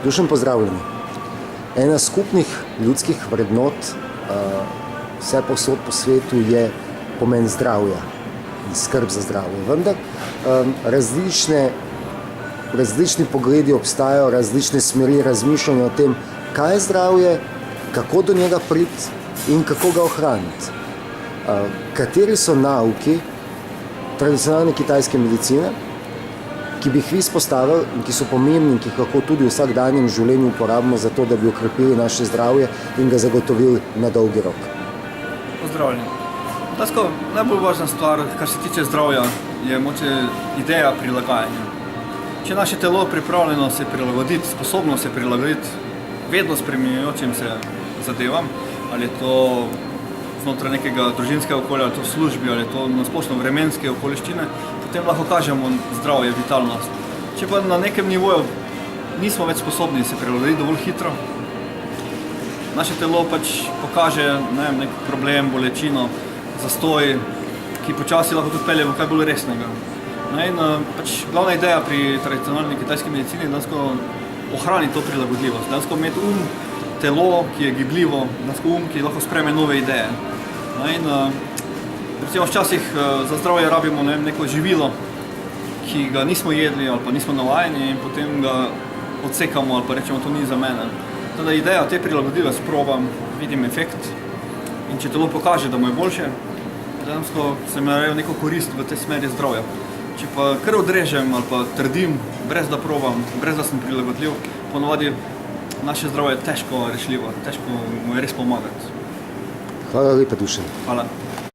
Dušan, pozdravljeni. Ena skupnih ljudskih vrednot vse povsod po svetu je pomen zdravja in skrb za zdravje. Vendar različni pogledi obstajajo, različne smeri razmišljanja o tem, kaj je zdravje, kako do njega priti in kako ga ohraniti. Kateri so nauki tradicionalne kitajske medicine, ki bi jih vi izpostavili in ki so pomembni in ki jih lahko tudi v vsakdanjem življenju uporabimo za to, da bi okrepili naše zdravje in ga zagotovili na dolgi rok. Pozdravljeni. Najbolj važna stvar, kar se tiče zdravja, je moče ideja prilagajanja. Če naše telo je pripravljeno se prilagoditi, sposobno se prilagoditi vedno spreminjajočim se zadevam, ali je to znotraj nekega družinskega okolja, ali je to v službi, ali je to na splošno vremenske okoliščine, potem lahko kažemo zdravje, vitalnost. Če pa na nekem nivoju nismo več sposobni se prilagoditi dovolj hitro, naše telo pač pokaže nek problem, bolečino, zastoj, ki počasi lahko tudi pelje v kaj bolj resnega. Glavna ideja pri tradicionalni kitajski medicini je dejansko ohraniti to prilagodljivost, dejansko imeti telo, ki je gibljivo, dejansko ki lahko sprejme nove ideje. Recimo včasih za zdravje rabimo neko živilo, ki ga nismo jedli ali pa nismo navajeni in potem ga odsekamo ali pa rečemo, to ni za mene. Teda ideja te prilagodljivosti probam, vidim efekt in če telo pokaže, da mu je boljše, dejansko se mi narejo neko korist v tej smeri zdravja. Če pa kar odrežem ali pa trdim, brez da probam, brez da sem prilagodljiv, ponovadi naše zdravje je težko rešljivo, težko mu je res pomagati. Hvala lepa, Dušan. Hvala.